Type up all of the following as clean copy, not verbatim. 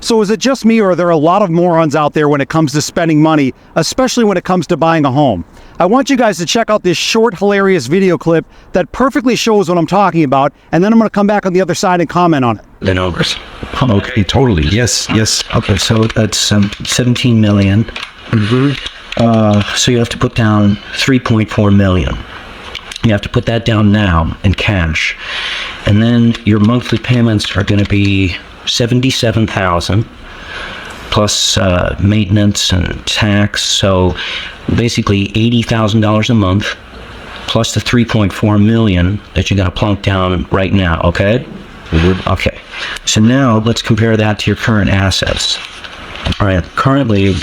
So is it just me, or are there a lot of morons out there when it comes to spending money, especially when it comes to buying a home? I want you guys to check out this short, hilarious video clip that perfectly shows what I'm talking about, and then I'm going to come back on the other side and comment on it. The numbers. Okay, totally. Yes. Okay, so that's 17 million. So you have to put down 3.4 million. You have to put that down now in cash. And then your monthly payments are going to be 77,000 plus maintenance and tax. So basically $80,000 a month plus the 3.4 million that you got to plunk down right now. Okay. Okay. So now let's compare that to your current assets. All right. Currently,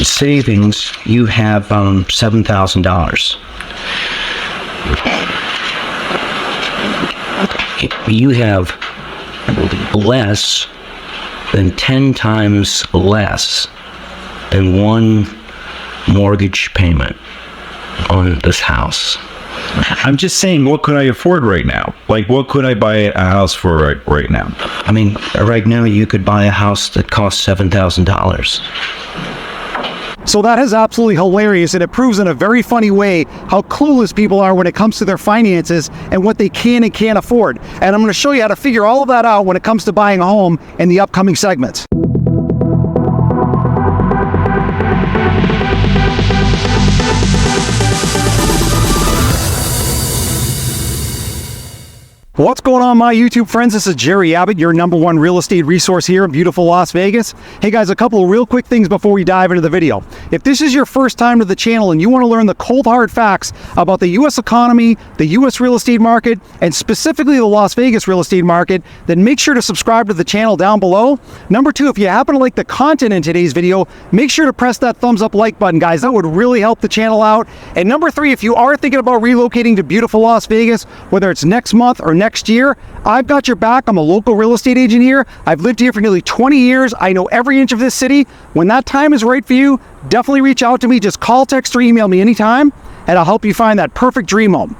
savings, you have $7,000. You have less than 10 times less than one mortgage payment on this house. I'm just saying, what could I afford right now? Like, what could I buy a house for right now? I mean, right now you could buy a house that costs $7,000. So that is absolutely hilarious, and it proves in a very funny way how clueless people are when it comes to their finances and what they can and can't afford. And I'm going to show you how to figure all of that out when it comes to buying a home in the upcoming segments. What's going on, my YouTube friends? This is Jerry Abbott, your #1 real estate resource here in beautiful Las Vegas. Hey guys, a couple of real quick things before we dive into the video. If this is your first time to the channel and you want to learn the cold hard facts about the US economy, the US real estate market, and specifically the Las Vegas real estate market, then make sure to subscribe to the channel down below. Number 2, if you happen to like the content in today's video, make sure to press that thumbs up like button, guys. That would really help the channel out. And number 3, if you are thinking about relocating to beautiful Las Vegas, whether it's next month or next year, I've got your back. I'm a local real estate agent here. I've lived here for nearly 20 years. I know every inch of this city. When that time is right for you, definitely reach out to me. Just call, text, or email me anytime, and I'll help you find that perfect dream home.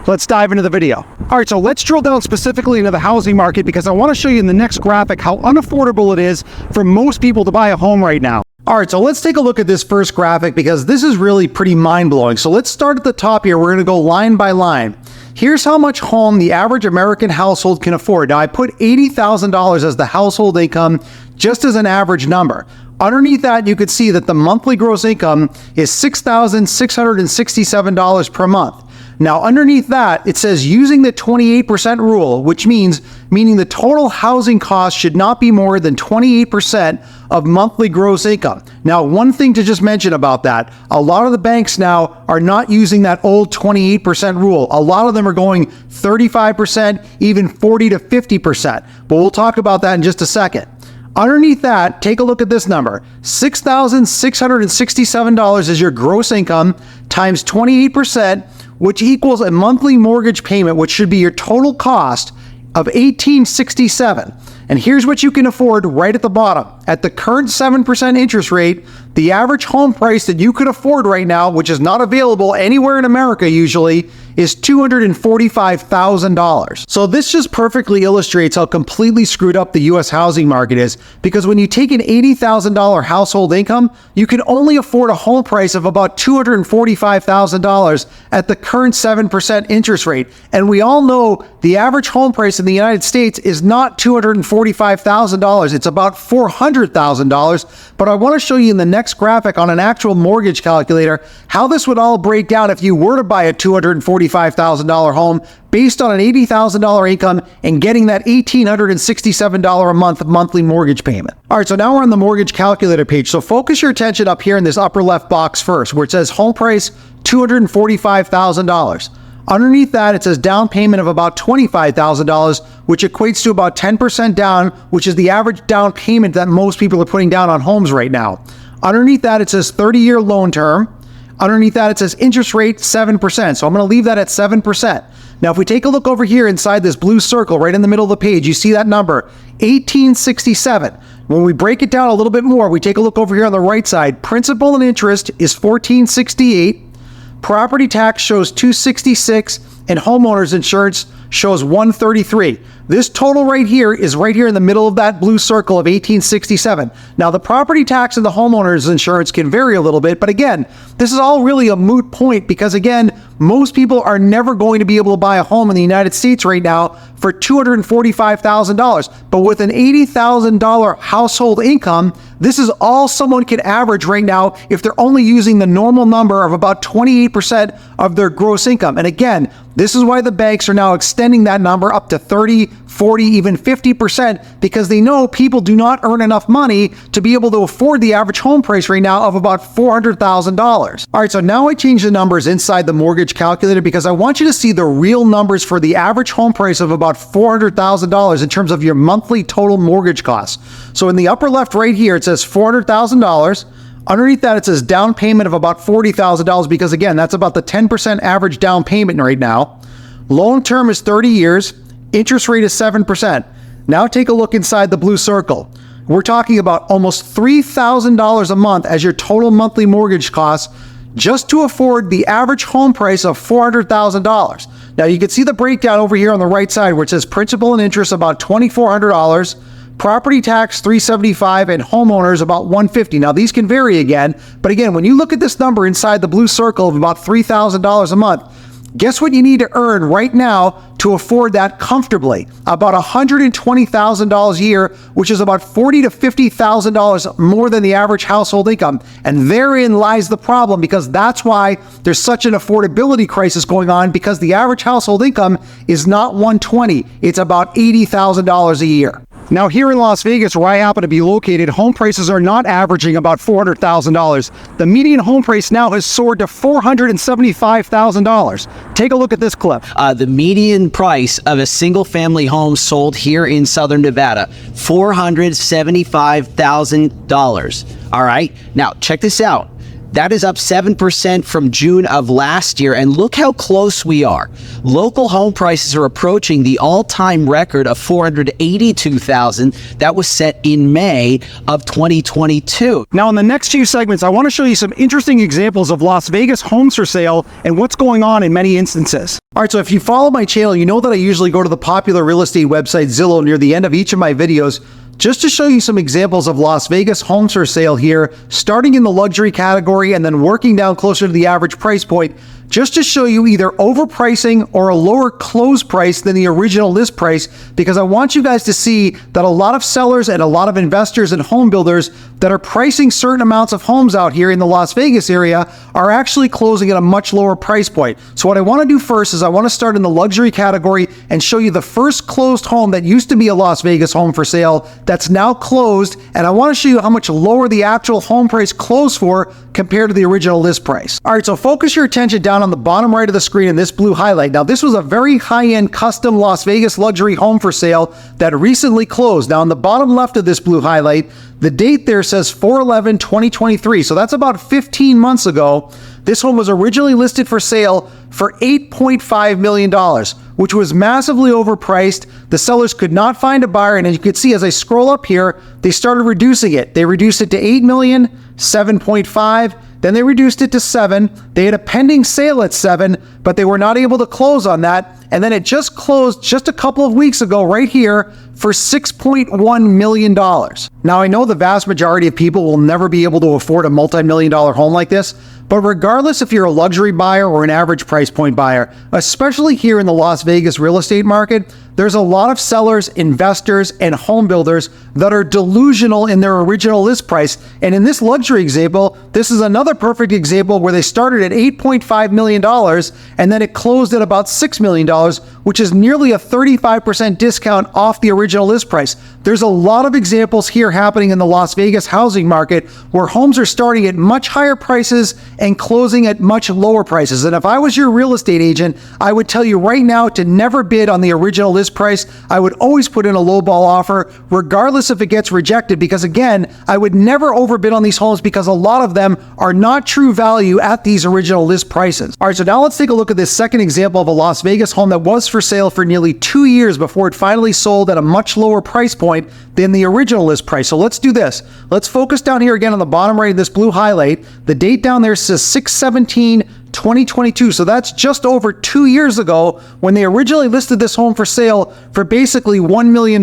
Let's dive into the video. All right, so let's drill down specifically into the housing market, because I want to show you in the next graphic how unaffordable it is for most people to buy a home right now. All right, so let's take a look at this first graphic, because this is really pretty mind-blowing. So let's start at the top here. We're going to go line by line. Here's how much home the average American household can afford. Now, I put $80,000 as the household income, just as an average number. Underneath that, you could see that the monthly gross income is $6,667 per month. Now, underneath that, it says using the 28% rule, which meaning the total housing cost should not be more than 28% of monthly gross income. Now, one thing to just mention about that, a lot of the banks now are not using that old 28% rule. A lot of them are going 35%, even 40 to 50%. But we'll talk about that in just a second. Underneath that, take a look at this number. $6,667 is your gross income times 28%, which equals a monthly mortgage payment, which should be your total cost of $1,867. And here's what you can afford right at the bottom. At the current 7% interest rate, the average home price that you could afford right now, which is not available anywhere in America usually, is $245,000. So this just perfectly illustrates how completely screwed up the US housing market is, because when you take an $80,000 household income, you can only afford a home price of about $245,000 at the current 7% interest rate. And we all know the average home price in the United States is not $245,000. It's about $400,000. But I want to show you in the next graphic on an actual mortgage calculator how this would all break down if you were to buy a $245,000 home based on an $80,000 income and getting that $1,867 a month monthly mortgage payment. All right, so now we're on the mortgage calculator page. So focus your attention up here in this upper left box first, where it says home price $245,000. Underneath that, it says down payment of about $25,000, which equates to about 10% down, which is the average down payment that most people are putting down on homes right now. Underneath that, it says 30-year loan term. Underneath that, it says interest rate 7%. So I'm going to leave that at 7%. Now, if we take a look over here inside this blue circle right in the middle of the page, you see that number, 1867. When we break it down a little bit more, we take a look over here on the right side. Principal and interest is 1468. Property tax shows 266, and homeowners insurance shows 133. This total right here is right here in the middle of that blue circle of 1867. Now, the property tax and the homeowner's insurance can vary a little bit, but again, this is all really a moot point because again, most people are never going to be able to buy a home in the United States right now for $245,000. But with an $80,000 household income, this is all someone can average right now if they're only using the normal number of about 28% of their gross income. And again, this is why the banks are now extending that number up to 30, 40, even 50% because they know people do not earn enough money to be able to afford the average home price right now of about $400,000. All right, so now I changed the numbers inside the mortgage calculator because I want you to see the real numbers for the average home price of about $400,000 in terms of your monthly total mortgage costs. So in the upper left right here, it says $400,000. Underneath that, it says down payment of about $40,000 because, again, that's about the 10% average down payment right now. Loan term is 30 years. Interest rate is 7%. Now take a look inside the blue circle. We're talking about almost $3,000 a month as your total monthly mortgage costs just to afford the average home price of $400,000. Now, you can see the breakdown over here on the right side where it says principal and interest about $2,400, property tax $375, and homeowners about $150. Now these can vary again, but again, when you look at this number inside the blue circle of about $3,000 a month, guess what you need to earn right now to afford that comfortably? About $120,000 a year, which is about $40,000 to $50,000 more than the average household income. And therein lies the problem because that's why there's such an affordability crisis going on because the average household income is not $120,000, it's about $80,000 a year. Now here in Las Vegas, where I happen to be located, home prices are not averaging about $400,000. The median home price now has soared to $475,000. Take a look at this clip. The median price of a single-family home sold here in Southern Nevada, $475,000. All right, now check this out. That is up 7% from June of last year, and look how close we are. Local home prices are approaching the all-time record of $482,000 that was set in May of 2022. Now in the next few segments, I want to show you some interesting examples of Las Vegas homes for sale and what's going on in many instances. All right, so if you follow my channel, you know that I usually go to the popular real estate website Zillow near the end of each of my videos just to show you some examples of Las Vegas homes for sale here, starting in the luxury category and then working down closer to the average price point, just to show you either overpricing or a lower close price than the original list price, because I want you guys to see that a lot of sellers and a lot of investors and home builders that are pricing certain amounts of homes out here in the Las Vegas area are actually closing at a much lower price point. So what I want to do first is I want to start in the luxury category and show you the first closed home that used to be a Las Vegas home for sale that's now closed, and I want to show you how much lower the actual home price closed for compared to the original list price. All right, so focus your attention down on the bottom right of the screen in this blue highlight. Now, this was a very high-end custom Las Vegas luxury home for sale that recently closed. Now, on the bottom left of this blue highlight, the date there says 4/11/2023, so that's about 15 months ago. This home was originally listed for sale for $8.5 million, which was massively overpriced. The sellers could not find a buyer, and as you can see as I scroll up here, they started reducing it. They reduced it to $8 million, 7.5, then they reduced it to 7. They had a pending sale at 7, but they were not able to close on that. And then it just closed just a couple of weeks ago right here for $6.1 million. Now, I know the vast majority of people will never be able to afford a multi-million-dollar home like this, but regardless if you're a luxury buyer or an average price point buyer, especially here in the Las Vegas real estate market, there's a lot of sellers, investors, and home builders that are delusional in their original list price. And in this luxury example, this is another perfect example where they started at $8.5 million and then it closed at about $6 million, which is nearly a 35% discount off the original list price. There's a lot of examples here happening in the Las Vegas housing market where homes are starting at much higher prices and closing at much lower prices. And if I was your real estate agent, I would tell you right now to never bid on the original list price. I would always put in a lowball offer, regardless if it gets rejected, because again, I would never overbid on these homes because a lot of them are not true value at these original list prices. All right, so now let's take a look at this second example of a Las Vegas home that was for sale for nearly 2 years before it finally sold at a much lower price point than the original list price. So let's do this. Let's focus down here again on the bottom right of this blue highlight. The date down there says 6/17/2023. 2022. So that's just over 2 years ago when they originally listed this home for sale for basically $1 million.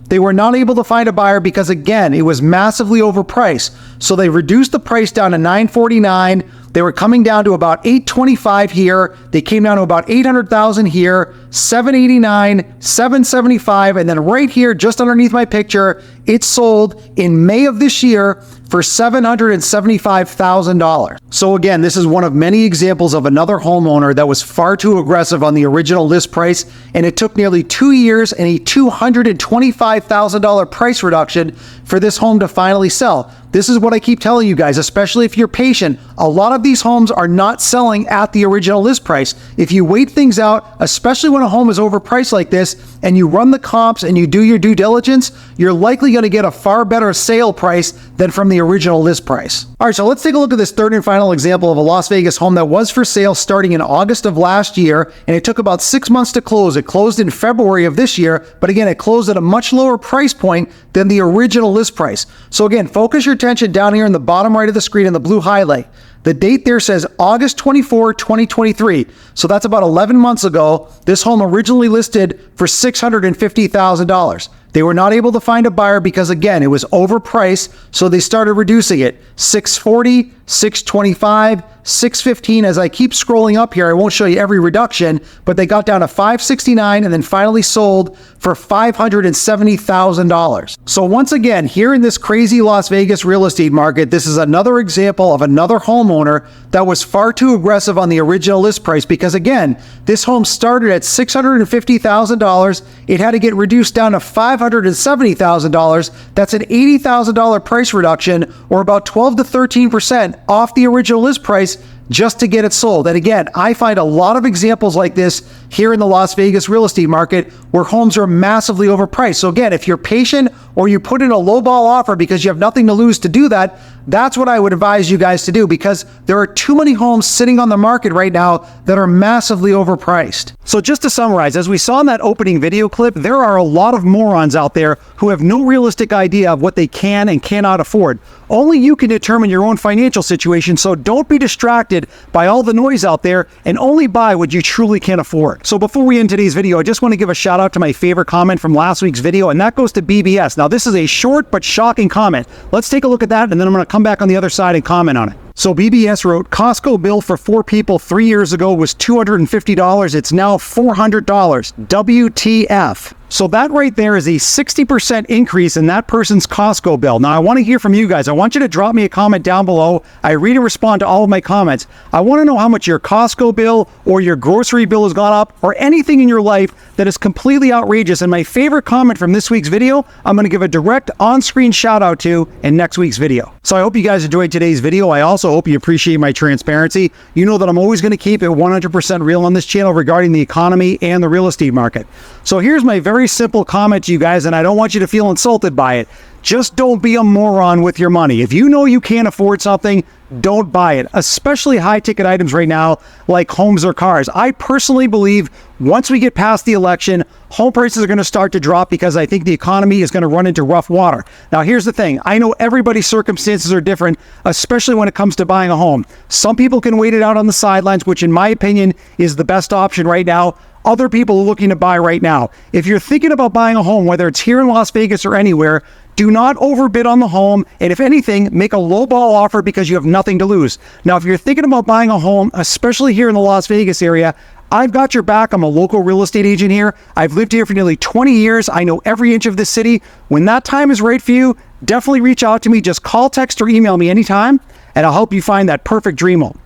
They were not able to find a buyer because, again, it was massively overpriced. So they reduced the price down to $949. They were coming down to about $825 here. They came down to about $800,000 here, $789, $775, and then right here, just underneath my picture, it sold in May of this year for $775,000. So again, this is one of many examples of another homeowner that was far too aggressive on the original list price, and it took nearly 2 years and a $225,000 price reduction for this home to finally sell. This is what I keep telling you guys, especially if you're patient. A lot of these homes are not selling at the original list price. If you wait things out, especially when a home is overpriced like this, and you run the comps and you do your due diligence, you're likely going to get a far better sale price than from the original list price. All right, so let's take a look at this third and final example of a Las Vegas home that was for sale starting in August of last year, and it took about 6 months to close. It closed in February of this year, but again, it closed at a much lower price point than the original list price. So again, focus your attention down here in the bottom right of the screen in the blue highlight. The date there says August 24, 2023. So that's about 11 months ago. This home originally listed for $650,000. They were not able to find a buyer because, again, it was overpriced, so they started reducing it. $640, $625, $615. As I keep scrolling up here, I won't show you every reduction, but they got down to $569 and then finally sold for $570,000. So once again, here in this crazy Las Vegas real estate market, this is another example of another homeowner that was far too aggressive on the original list price because, again, this home started at $650,000. It had to get reduced down to $570,000. That's an $80,000 price reduction, or about 12 to 13% off the original list price, just to get it sold. And again, I find a lot of examples like this here in the Las Vegas real estate market where homes are massively overpriced. So again, if you're patient or you put in a lowball offer because you have nothing to lose to do that, that's what I would advise you guys to do, because there are too many homes sitting on the market right now that are massively overpriced. So just to summarize, as we saw in that opening video clip, there are a lot of morons out there who have no realistic idea of what they can and cannot afford. Only you can determine your own financial situation, so don't be distracted by all the noise out there and only buy what you truly can afford. So before we end today's video, I just want to give a shout out to my favorite comment from last week's video, and that goes to BBS. Now, this is a short but shocking comment. Let's take a look at that, and then I'm going to come back on the other side and comment on it. So BBS wrote, Costco bill for 4 people 3 years ago was $250. It's now $400. WTF. So that right there is a 60% increase in that person's Costco bill. Now, I want to hear from you guys. I want you to drop me a comment down below. I read and respond to all of my comments. I want to know how much your Costco bill or your grocery bill has gone up, or anything in your life that is completely outrageous. And my favorite comment from this week's video, I'm going to give a direct on-screen shout out to in next week's video. So I hope you guys enjoyed today's video. I also hope you appreciate my transparency. You know that I'm always going to keep it 100% real on this channel regarding the economy and the real estate market. So here's my very simple comment to you guys, and I don't want you to feel insulted by it. Just don't be a moron with your money. If you know you can't afford something, don't buy it, especially high-ticket items right now like homes or cars. I personally believe once we get past the election, home prices are going to start to drop because I think the economy is going to run into rough water. Now, here's the thing. I know everybody's circumstances are different, especially when it comes to buying a home. Some people can wait it out on the sidelines, which in my opinion is the best option right now. Other people are looking to buy right now. If you're thinking about buying a home, whether it's here in Las Vegas or anywhere, do not overbid on the home, and if anything, make a lowball offer because you have nothing to lose. Now, if you're thinking about buying a home, especially here in the Las Vegas area, I've got your back. I'm a local real estate agent here. I've lived here for nearly 20 years. I know every inch of this city. When that time is right for you, definitely reach out to me. Just call, text, or email me anytime, and I'll help you find that perfect dream home.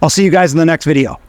I'll see you guys in the next video.